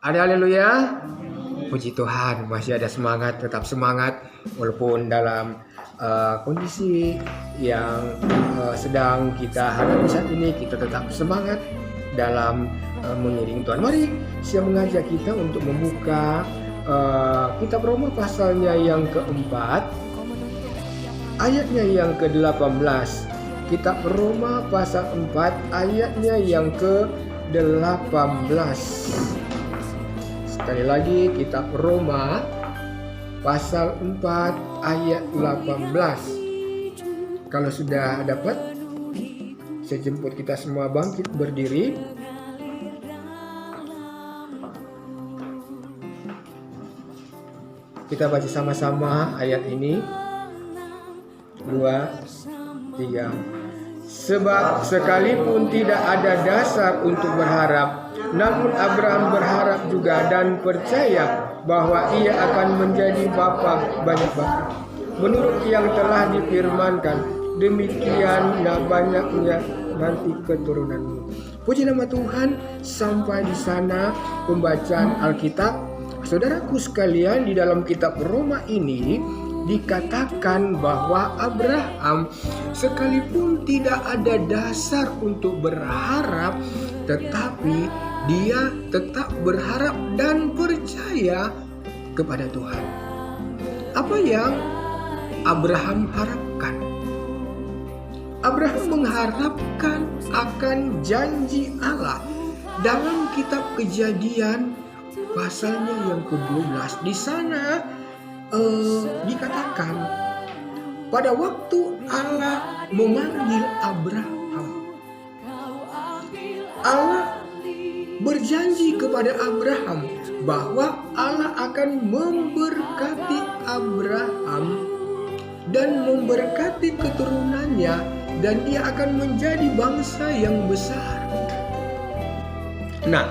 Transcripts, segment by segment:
Ada haleluya. Puji Tuhan, masih ada semangat, tetap semangat walaupun dalam kondisi yang sedang kita hadapi saat ini, kita tetap semangat dalam mengiring Tuhan. Mari saya mengajak kita untuk membuka kitab Roma pasalnya yang keempat, ayatnya yang ke-18. Kitab Roma pasal 4 ayatnya yang ke-18. Sekali lagi, kitab Roma pasal 4 ayat 18. Kalau sudah dapat, saya jemput kita semua bangkit berdiri. Kita baca sama-sama ayat ini. 2, 3. Sebab sekalipun tidak ada dasar untuk berharap, namun Abraham berharap juga dan percaya bahwa ia akan menjadi bapa banyak bapa. Menurut yang telah difirmankan, demikian banyaknya nanti keturunanmu. Puji nama Tuhan, sampai di sana pembacaan Alkitab. Saudaraku sekalian, di dalam kitab Roma ini dikatakan bahwa Abraham sekalipun tidak ada dasar untuk berharap, tetapi dia tetap berharap dan percaya kepada Tuhan. Apa yang Abraham harapkan? Abraham mengharapkan akan janji Allah. Dalam kitab Kejadian pasalnya yang ke-12, di sana dikatakan pada waktu Allah memanggil Abraham, Allah berjanji kepada Abraham bahwa Allah akan memberkati Abraham dan memberkati keturunannya, dan dia akan menjadi bangsa yang besar. Nah,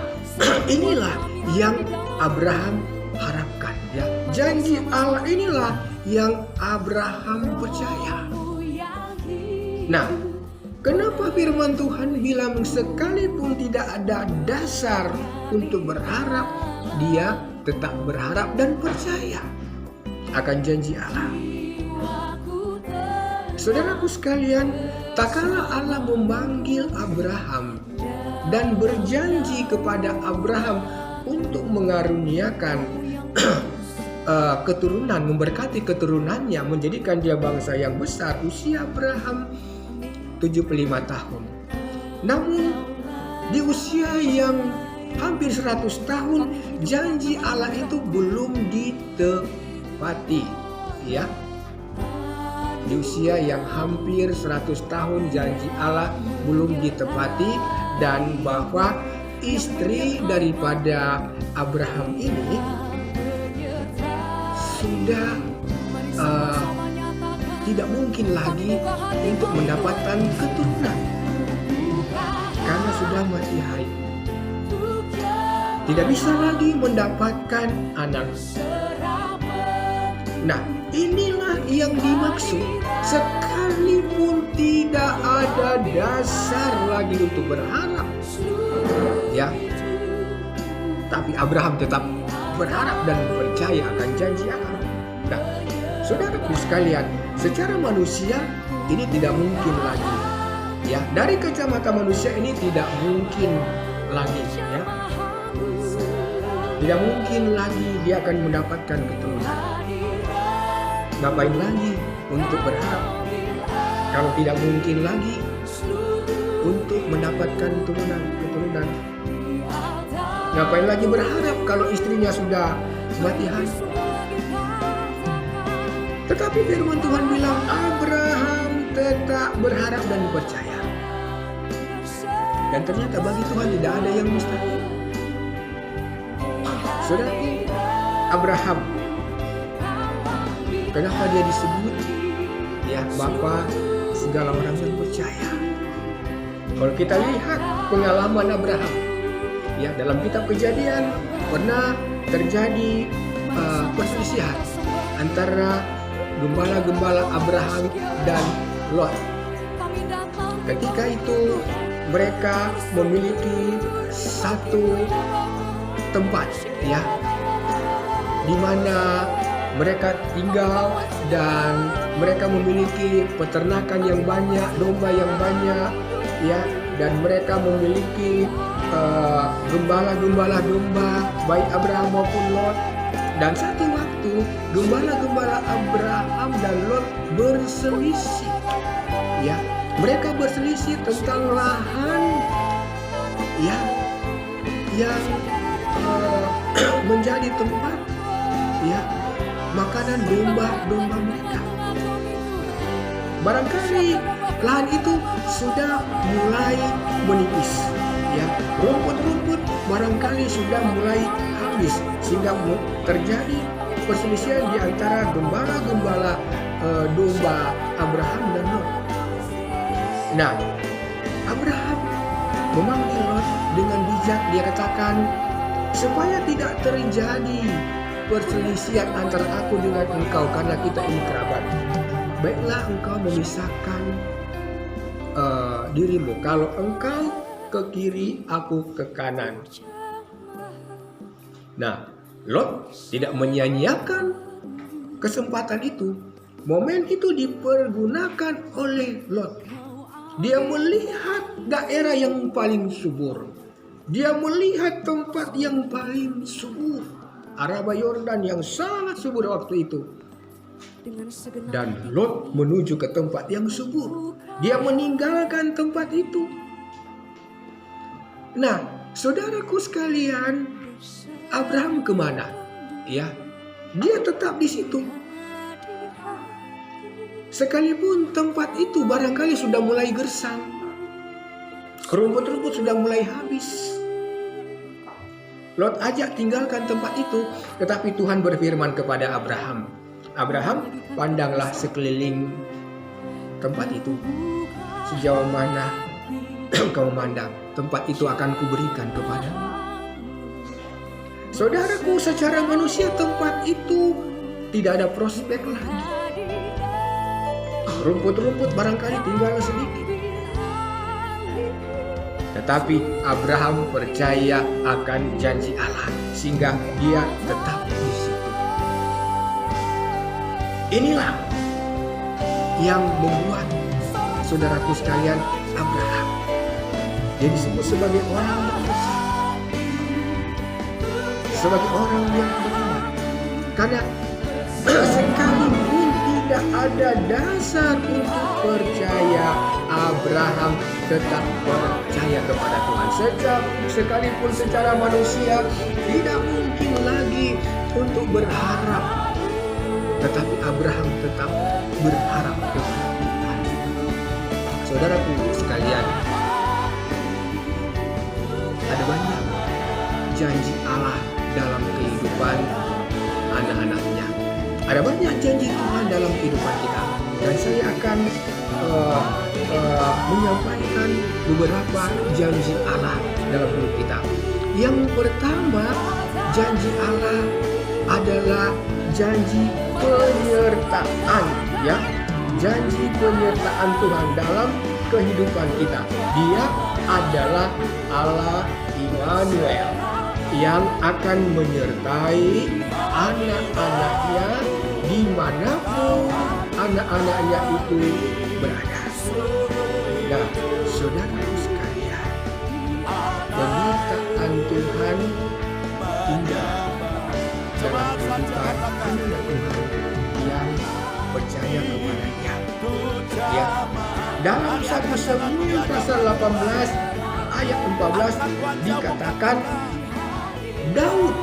inilah yang Abraham harapkan, ya. Janji Allah inilah yang Abraham percaya. Nah, kenapa firman Tuhan bilang sekalipun tidak ada dasar untuk berharap, dia tetap berharap dan percaya akan janji Allah? Saudaraku sekalian, tak kala Allah memanggil Abraham dan berjanji kepada Abraham untuk mengaruniakan keturunan, memberkati keturunannya, menjadikan dia bangsa yang besar. Usia Abraham 75 tahun. Namun di usia yang hampir 100 tahun, janji Allah itu belum ditepati, ya. Di usia yang hampir 100 tahun, janji Allah belum ditepati, dan bahwa istri daripada Abraham ini sudah tidak mungkin lagi untuk mendapatkan keturunan karena sudah mati haid. Tidak bisa lagi mendapatkan anak. Nah, inilah yang dimaksud. Sekalipun tidak ada dasar lagi untuk berharap, ya, tapi Abraham tetap berharap dan percaya akan janji Allah. Nah, saudaraku sekalian, secara manusia ini tidak mungkin lagi, ya. Dari kacamata manusia ini tidak mungkin lagi, ya. Tidak mungkin lagi dia akan mendapatkan keturunan. Ngapain lagi untuk berharap kalau tidak mungkin lagi untuk mendapatkan keturunan? Ngapain lagi berharap kalau istrinya sudah mati haid? Tetapi firman Tuhan bilang Abraham tetap berharap dan percaya. Dan ternyata bagi Tuhan tidak ada yang mustahil. Saudaraku, Abraham, kenapa dia disebut, ya, bapa segala orang yang percaya? Kalau kita lihat pengalaman Abraham, ya, dalam kitab Kejadian pernah terjadi perselisihan antara gembala-gembala Abraham dan Lot. Ketika itu mereka memiliki satu tempat, ya, di mana mereka tinggal dan mereka memiliki peternakan yang banyak, domba yang banyak, ya, dan mereka memiliki gembala-gembala domba, baik Abraham maupun Lot. Dan satu waktu gembala-gembala Abraham dan Lot berselisih, ya, mereka berselisih tentang lahan, ya, yang menjadi tempat, ya, makanan domba-domba mereka. Barangkali lahan itu sudah mulai menipis, ya, rumput-rumput barangkali sudah mulai habis, sehingga terjadi perselisihan di antara gembala-gembala domba Abraham dan Lot. Nah, Abraham memanggil Lot dengan bijak. Dia katakan, supaya tidak terjadi perselisihan antara aku dengan engkau, karena kita ini kerabat, baiklah engkau memisahkan dirimu. Kalau engkau ke kiri, aku ke kanan. Nah, Lot tidak menyia-nyiakan kesempatan itu. Momen itu dipergunakan oleh Lot. Dia melihat daerah yang paling subur. Dia melihat tempat yang paling subur, Araba Yordan yang sangat subur waktu itu. Dan Lot menuju ke tempat yang subur. Dia meninggalkan tempat itu. Nah, saudaraku sekalian, Abraham kemana? Ya, dia tetap di situ. Sekalipun tempat itu barangkali sudah mulai gersang, rumput-rumput sudah mulai habis. Lot ajak tinggalkan tempat itu, tetapi Tuhan berfirman kepada Abraham, Abraham, pandanglah sekeliling tempat itu. Sejauh mana kau memandang, tempat itu akan kuberikan kepadamu. Saudaraku, secara manusia tempat itu tidak ada prospek lagi. Rumput-rumput barangkali tinggal sedikit. Tetapi Abraham percaya akan janji Allah, sehingga dia tetap di situ. Inilah yang membuat saudaraku sekalian Abraham dia disebut sebagai orang yang bersih, sebagai orang yang beriman. Karena sekalipun tidak ada dasar untuk percaya, Abraham tetap percaya kepada Tuhan. Sekalipun secara manusia tidak mungkin lagi untuk berharap, tetapi Abraham tetap berharap kepada Tuhan. Saudaraku sekalian, ada banyak janji Allah dalam kehidupan anak-anaknya. Ada banyak janji Tuhan dalam kehidupan kita. Dan saya akan menyampaikan beberapa janji Allah dalam hidup kita. Yang pertama, janji Allah adalah janji penyertaan, ya. Janji penyertaan Tuhan dalam kehidupan kita. Dia adalah Allah Immanuel yang akan menyertai anak-anaknya dimanapun anak-anaknya itu berada. Nah, saudara sekalian, penyertaan Tuhan tinggal dalam kehidupan anak Tuhan yang percaya kepada-Nya. Ya, dalam 1 Samuel pasal 18 ayat 14 dikatakan Daud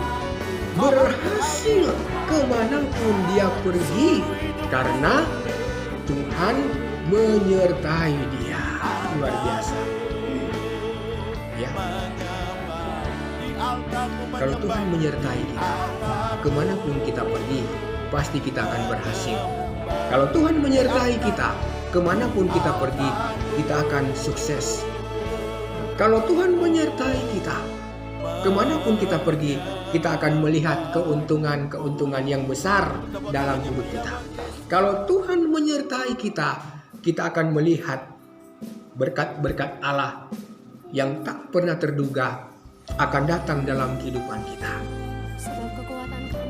berhasil kemanapun dia pergi karena Tuhan menyertai dia. Luar biasa, ya. Kalau Tuhan menyertai kita, kemanapun kita pergi, pasti kita akan berhasil. Kalau Tuhan menyertai kita, kemanapun kita pergi, kita akan sukses. Kalau Tuhan menyertai kita, kemanapun kita pergi, kita akan melihat keuntungan-keuntungan yang besar dalam hidup kita. Kalau Tuhan menyertai kita, kita akan melihat berkat-berkat Allah yang tak pernah terduga akan datang dalam kehidupan kita.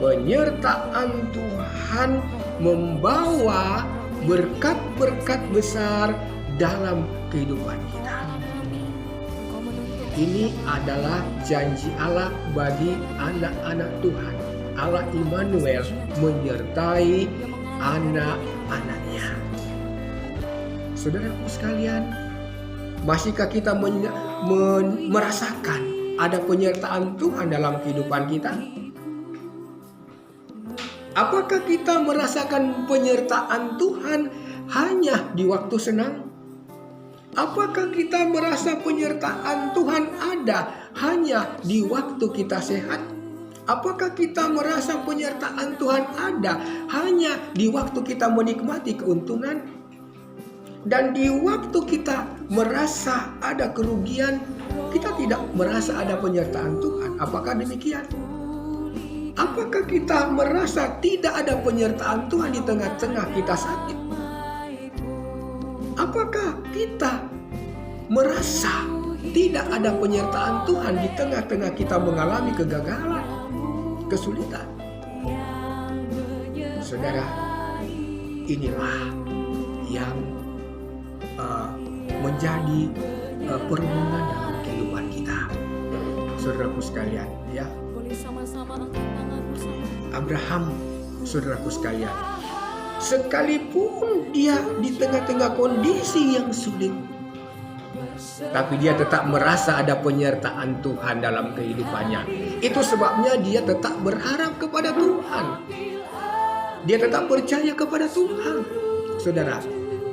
Penyertaan Tuhan membawa berkat-berkat besar dalam kehidupan kita. Ini adalah janji Allah bagi anak-anak Tuhan. Allah Immanuel menyertai anak-anaknya. Saudaraku sekalian, masihkah kita merasakan ada penyertaan Tuhan dalam kehidupan kita? Apakah kita merasakan penyertaan Tuhan hanya di waktu senang? Apakah kita merasa penyertaan Tuhan ada hanya di waktu kita sehat? Apakah kita merasa penyertaan Tuhan ada hanya di waktu kita menikmati keuntungan? Dan di waktu kita merasa ada kerugian, kita tidak merasa ada penyertaan Tuhan. Apakah demikian? Apakah kita merasa tidak ada penyertaan Tuhan di tengah-tengah kita sakit? Apakah kita merasa tidak ada penyertaan Tuhan di tengah-tengah kita mengalami kegagalan, kesulitan? Saudara, inilah yang menjadi perhubungan dalam kehidupan kita. Saudaraku sekalian, ya. Abraham, saudaraku sekalian, sekalipun dia di tengah-tengah kondisi yang sulit, tapi dia tetap merasa ada penyertaan Tuhan dalam kehidupannya. Itu sebabnya dia tetap berharap kepada Tuhan. Dia tetap percaya kepada Tuhan, saudara.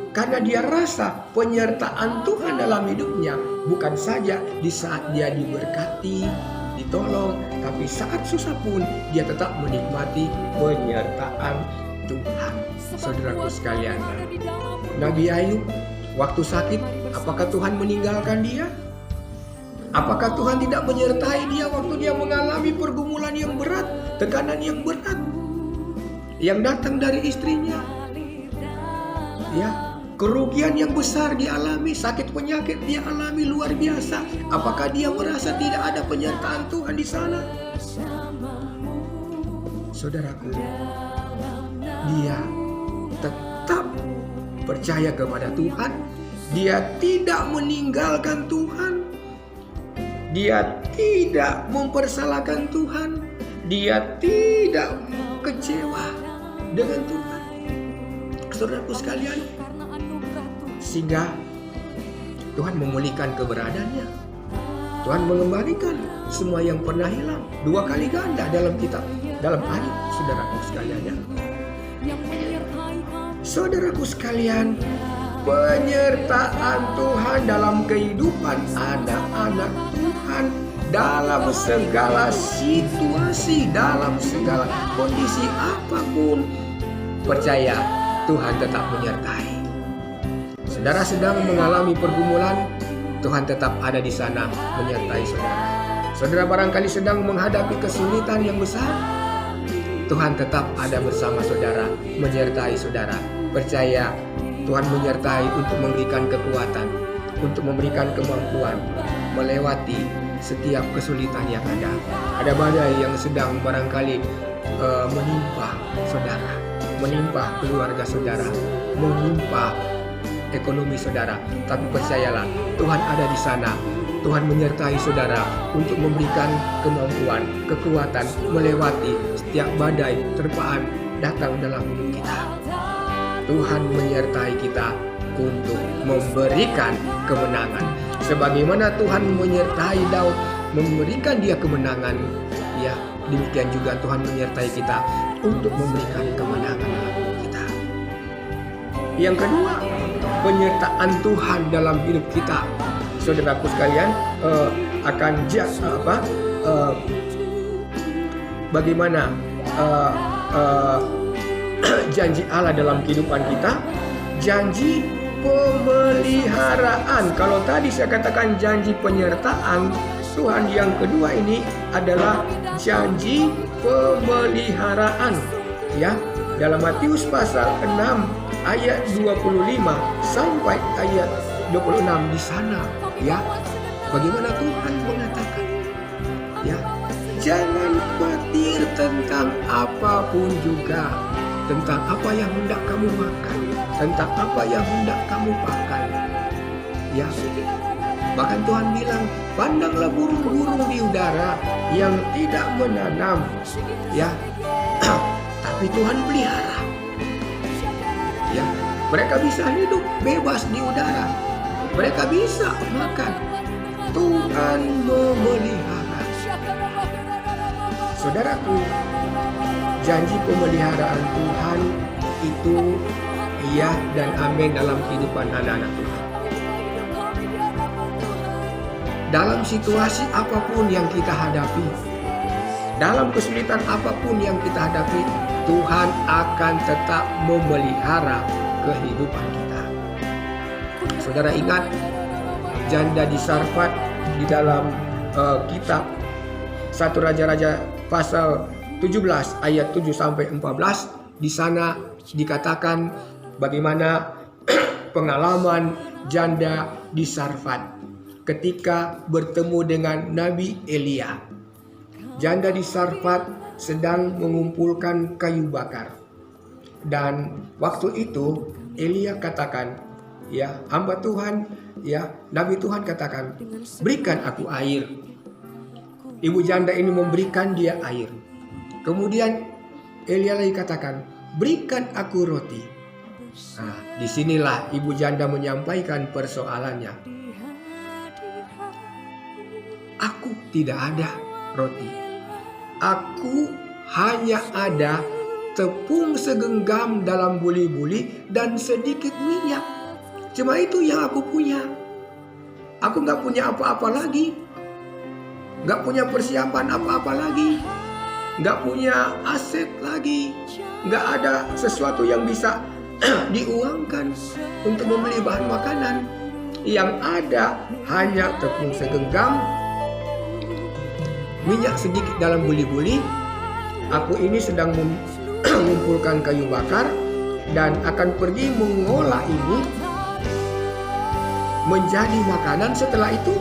Karena dia rasa penyertaan Tuhan dalam hidupnya bukan saja di saat dia diberkati, ditolong, tapi saat susah pun dia tetap menikmati penyertaan Tuhan. Saudaraku sekalian, Nabi Ayub waktu sakit, apakah Tuhan meninggalkan dia? Apakah Tuhan tidak menyertai dia waktu dia mengalami pergumulan yang berat, tekanan yang berat yang datang dari istrinya? Ya, kerugian yang besar dialami, sakit penyakit dia alami luar biasa. Apakah dia merasa tidak ada penyertaan Tuhan di sana? Saudaraku, dia tetap percaya kepada Tuhan. Dia tidak meninggalkan Tuhan. Dia tidak mempersalahkan Tuhan. Dia tidak kecewa dengan Tuhan. Saudaraku sekalian, sehingga Tuhan memulihkan keberadaannya. Tuhan mengembalikan semua yang pernah hilang 2 kali ganda dalam kitab, dalam Ayub, saudaraku sekalian. Saudaraku sekalian, penyertaan Tuhan dalam kehidupan anak-anak Tuhan dalam segala situasi, dalam segala kondisi apapun, percaya Tuhan tetap menyertai. Saudara sedang mengalami pergumulan, Tuhan tetap ada di sana menyertai saudara. Saudara barangkali sedang menghadapi kesulitan yang besar, Tuhan tetap ada bersama saudara, menyertai saudara. Percaya Tuhan menyertai untuk memberikan kekuatan, untuk memberikan kemampuan melewati setiap kesulitan yang ada. Ada badai yang sedang barangkali menimpa saudara, menimpa keluarga saudara, menimpa ekonomi saudara, tapi percayalah Tuhan ada di sana. Tuhan menyertai saudara untuk memberikan kemampuan, kekuatan melewati setiap badai terpaan datang dalam hidup kita. Tuhan menyertai kita untuk memberikan kemenangan. Sebagaimana Tuhan menyertai Daud, memberikan dia kemenangan, ya demikian juga Tuhan menyertai kita untuk memberikan kemenangan dalam hidup kita. Yang kedua, penyertaan Tuhan dalam hidup kita, saudaraku sekalian, akan bagaimana janji Allah dalam kehidupan kita, janji pemeliharaan. Kalau tadi saya katakan janji penyertaan Tuhan, yang kedua ini adalah janji pemeliharaan, ya. Dalam Matius pasal 6 ayat 25 sampai ayat 26 di sana, ya. Bagaimana Tuhan mengatakan Ya, jangan khawatir tentang apapun juga, tentang apa yang hendak kamu makan, tentang apa yang hendak kamu pakai. Ya, bahkan Tuhan bilang, pandanglah burung-burung di udara yang tidak menanam, ya, tapi Tuhan pelihara. Ya, mereka bisa hidup bebas di udara, mereka bisa makan. Tuhan memelihara. Saudaraku, janji pemeliharaan Tuhan itu iya dan amin dalam kehidupan anak-anak Tuhan. Dalam situasi apapun yang kita hadapi, dalam kesulitan apapun yang kita hadapi, Tuhan akan tetap memelihara kehidupan kita. Saudara ingat janda di Sarfat di dalam kitab 1 Raja-Raja pasal 17 ayat 7 sampai 14. Di sana dikatakan bagaimana pengalaman janda di Sarfat ketika bertemu dengan Nabi Elia. Janda di Sarfat sedang mengumpulkan kayu bakar. Dan waktu itu Elia katakan, ya, hamba Tuhan, ya, Nabi Tuhan katakan, berikan aku air. Ibu janda ini memberikan dia air. Kemudian Elia lagi katakan, berikan aku roti. Nah, disinilah ibu janda menyampaikan persoalannya. Aku tidak ada roti. Aku hanya ada tepung segenggam dalam buli-buli dan sedikit minyak. Cuma itu yang aku punya. Aku gak punya apa-apa lagi. Gak punya persiapan apa-apa lagi. Gak punya aset lagi. Gak ada sesuatu yang bisa diuangkan untuk membeli bahan makanan. Yang ada hanya tepung segenggam, minyak sedikit dalam buli-buli. Aku ini sedang mengumpulkan kayu bakar dan akan pergi mengolah ini menjadi makanan. Setelah itu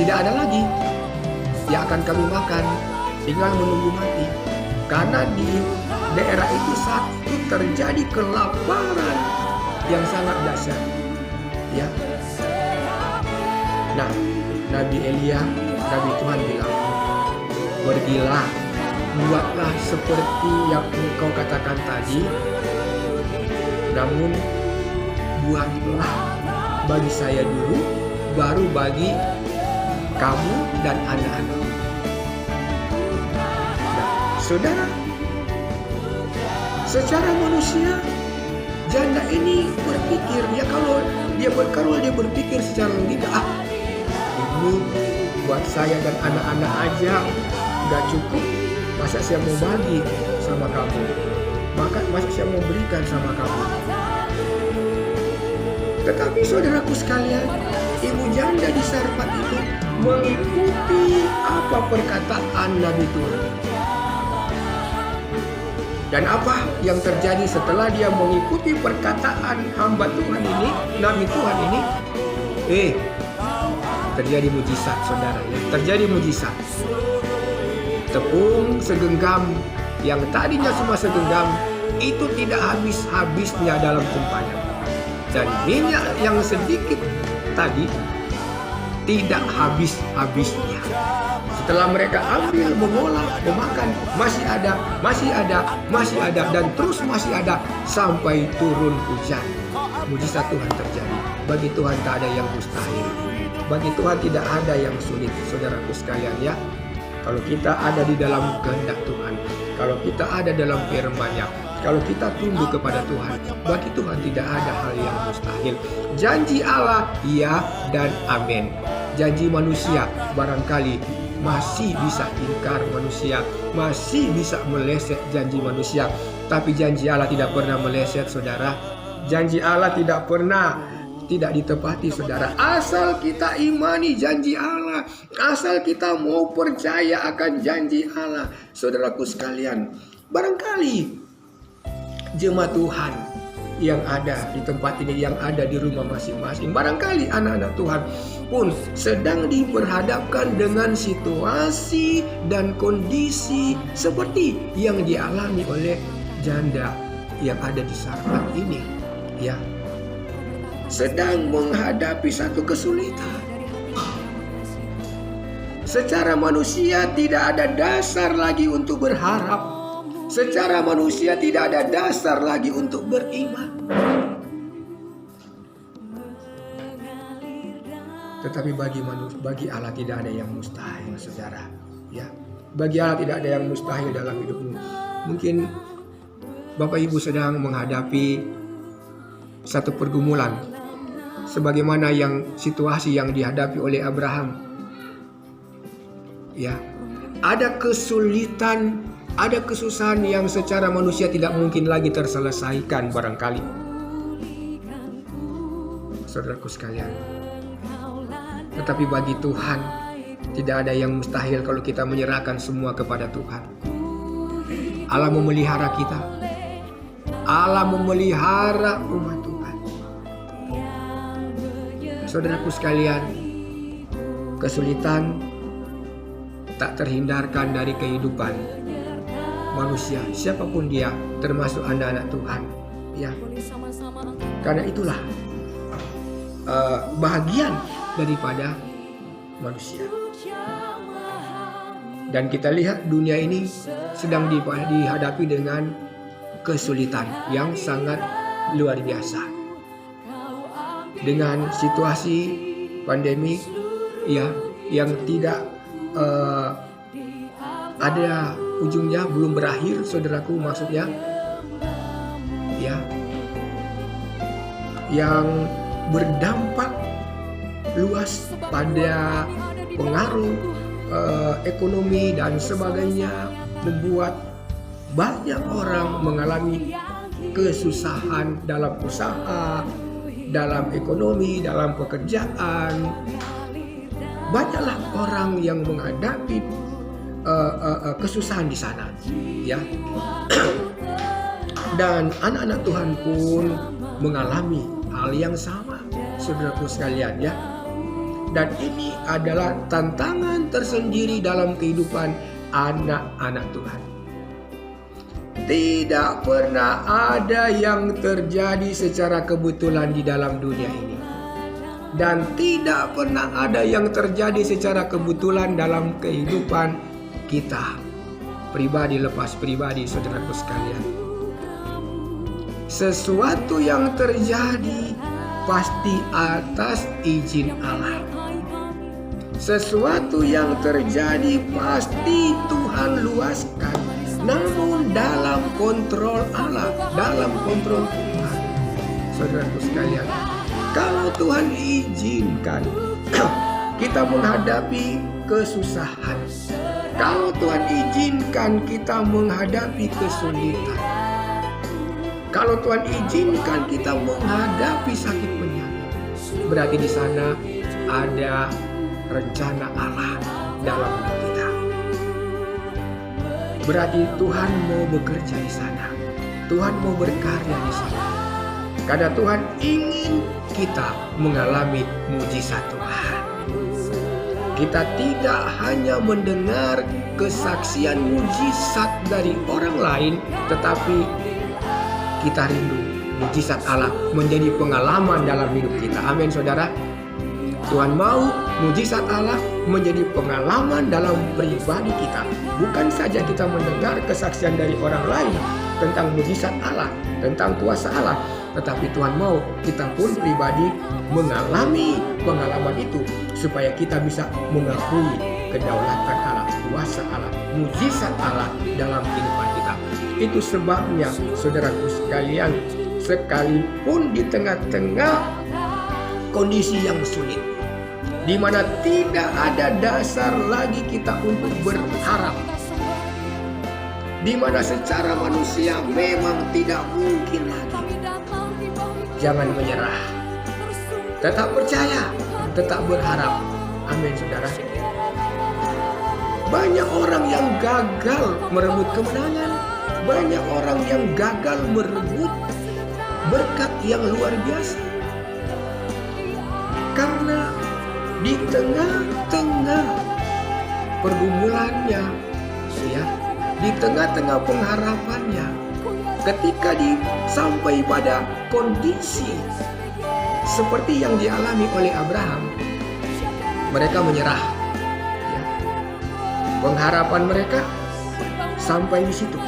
tidak ada lagi yang akan kami makan, tinggal menunggu mati. Karena di daerah itu saat itu terjadi kelaparan yang sangat dahsyat. Ya. Nah, Nabi Elia, Nabi Tuhan bilang, pergilah, buatlah seperti yang engkau katakan tadi, namun buatlah bagi saya dulu, baru bagi kamu dan anak-anak. Nah, saudara, secara manusia, janda ini berpikir, ya kalau dia berpikir secara logika, ini buat saya dan anak-anak aja gak cukup, masa saya mau bagi sama kamu, masa saya mau berikan sama kamu. Tetapi saudaraku sekalian, ibu janda di Sarfat itu mengikuti apa perkataan Nabi Tuhan. Dan apa yang terjadi setelah dia mengikuti perkataan hamba Tuhan ini, Nabi Tuhan ini? Terjadi mujizat, saudara. Terjadi mujizat. Tepung segenggam yang tadinya cuma segenggam itu tidak habis-habisnya dalam tumpahan. Dan minyak yang sedikit tadi tidak habis-habisnya. Setelah mereka ambil, mengolah, memakan, masih ada, dan terus masih ada sampai turun hujan. Mujizat Tuhan terjadi. Bagi Tuhan tak ada yang mustahil. Bagi Tuhan tidak ada yang sulit, saudaraku sekalian, ya. Kalau kita ada di dalam kehendak Tuhan, kalau kita ada dalam firman-Nya, kalau kita tunduk kepada Tuhan, bagi Tuhan tidak ada hal yang mustahil. Janji Allah, ya dan amin. Janji manusia barangkali masih bisa ingkar manusia, masih bisa meleset janji manusia. Tapi janji Allah tidak pernah meleset, saudara. Janji Allah tidak pernah tidak ditepati, saudara. Asal kita imani janji Allah, asal kita mau percaya akan janji Allah, saudaraku sekalian. Barangkali jemaat Tuhan yang ada di tempat ini, yang ada di rumah masing-masing. Barangkali anak-anak Tuhan pun sedang diperhadapkan dengan situasi dan kondisi seperti yang dialami oleh janda yang ada di Sarfat ini, ya, sedang menghadapi satu kesulitan. Secara manusia tidak ada dasar lagi untuk berharap. Secara manusia tidak ada dasar lagi untuk beriman. Tetapi bagi Allah tidak ada yang mustahil, saudara. Ya, bagi Allah tidak ada yang mustahil dalam hidupmu. Mungkin Bapak Ibu sedang menghadapi satu pergumulan, sebagaimana yang situasi yang dihadapi oleh Abraham. Ya, ada kesulitan, ada kesusahan yang secara manusia tidak mungkin lagi terselesaikan barangkali. Saudaraku sekalian, tetapi bagi Tuhan tidak ada yang mustahil kalau kita menyerahkan semua kepada Tuhan. Allah memelihara kita. Allah memelihara umat Tuhan. Saudaraku sekalian, kesulitan tak terhindarkan dari kehidupan manusia, siapapun dia, termasuk anak-anak Tuhan, ya. Karena itulah bahagian daripada manusia. Dan kita lihat dunia ini sedang dihadapi dengan kesulitan yang sangat luar biasa. Dengan situasi pandemi, ya, yang tidak ada ujungnya, belum berakhir, saudaraku, maksudnya, ya, yang berdampak luas pada pengaruh ekonomi dan sebagainya, membuat banyak orang mengalami kesusahan dalam usaha, dalam ekonomi, dalam pekerjaan. Banyaklah orang yang menghadapi kesusahan di sana, ya. Dan anak-anak Tuhan pun mengalami hal yang sama, saudaraku sekalian, ya. Dan ini adalah tantangan tersendiri dalam kehidupan anak-anak Tuhan. Tidak pernah ada yang terjadi secara kebetulan di dalam dunia ini. Dan tidak pernah ada yang terjadi secara kebetulan dalam kehidupan kita, pribadi lepas pribadi, saudaraku sekalian. Sesuatu yang terjadi pasti atas izin Allah. Sesuatu yang terjadi pasti Tuhan luaskan, namun dalam kontrol Allah, dalam kontrol Tuhan. Saudaraku sekalian, kalau Tuhan izinkan kita menghadapi kesusahan, kalau Tuhan izinkan kita menghadapi kesulitan, kalau Tuhan izinkan kita menghadapi sakit penyakit, berarti di sana ada rencana Allah dalam hidup kita. Berarti Tuhan mau bekerja di sana, Tuhan mau berkarya di sana. Karena Tuhan ingin kita mengalami mujizat Tuhan. Kita tidak hanya mendengar kesaksian mujizat dari orang lain, tetapi kita rindu mujizat Allah menjadi pengalaman dalam hidup kita. Amin, saudara. Tuhan mau mujizat Allah menjadi pengalaman dalam pribadi kita. Bukan saja kita mendengar kesaksian dari orang lain tentang mujizat Allah, tentang kuasa Allah, tetapi Tuhan mau kita pun pribadi mengalami pengalaman itu, supaya kita bisa mengakui kedaulatan Allah, kuasa Allah, mujizat Allah dalam kehidupan kita. Itu sebabnya, saudaraku sekalian, sekalipun di tengah-tengah kondisi yang sulit, di mana tidak ada dasar lagi kita untuk berharap, di mana secara manusia memang tidak mungkin lagi, jangan menyerah, tetap percaya, tetap berharap. Amin, saudara. Banyak orang yang gagal merebut kemenangan, banyak orang yang gagal merebut berkat yang luar biasa. Karena di tengah-tengah pergumulannya, ya, di tengah-tengah pengharapannya, ketika sampai pada kondisi seperti yang dialami oleh Abraham, mereka menyerah. Ya. Pengharapan mereka sampai di situ.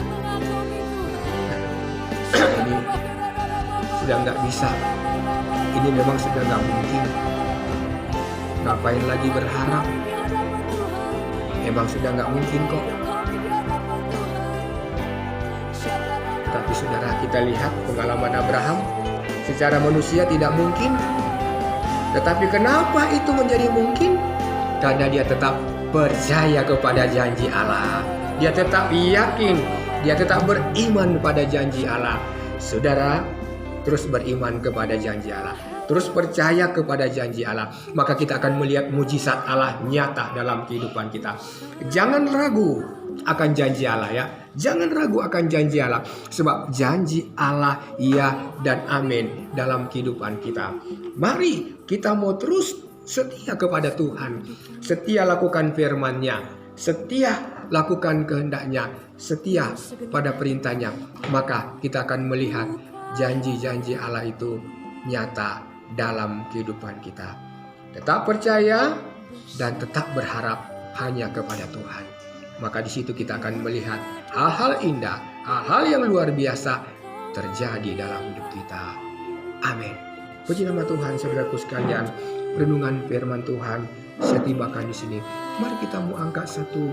Ini sudah nggak bisa. Ini memang sudah nggak mungkin. Ngapain lagi berharap? Memang sudah nggak mungkin kok. Tapi saudara, kita lihat pengalaman Abraham. Secara manusia tidak mungkin. Tetapi kenapa itu menjadi mungkin? Karena dia tetap percaya kepada janji Allah. Dia tetap yakin. Dia tetap beriman pada janji Allah. Saudara, terus beriman kepada janji Allah. Terus percaya kepada janji Allah. Maka kita akan melihat mujizat Allah nyata dalam kehidupan kita. Jangan ragu akan janji Allah, ya. Jangan ragu akan janji Allah. Sebab janji Allah ya dan amin dalam kehidupan kita. Mari kita mau terus setia kepada Tuhan. Setia lakukan firman-Nya. Setia lakukan kehendak-Nya. Setia pada perintah-Nya. Maka kita akan melihat janji-janji Allah itu nyata dalam kehidupan kita. Tetap percaya dan tetap berharap hanya kepada Tuhan. Maka di situ kita akan melihat hal-hal indah, hal-hal yang luar biasa terjadi dalam hidup kita. Amin. Puji nama Tuhan, saudaraku sekalian. Renungan firman Tuhan saya tibakan di sini. Mari kita mau angkat satu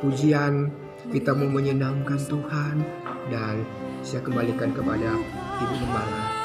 pujian, kita mau menyenangkan Tuhan, dan saya kembalikan kepada Ibu Gembala.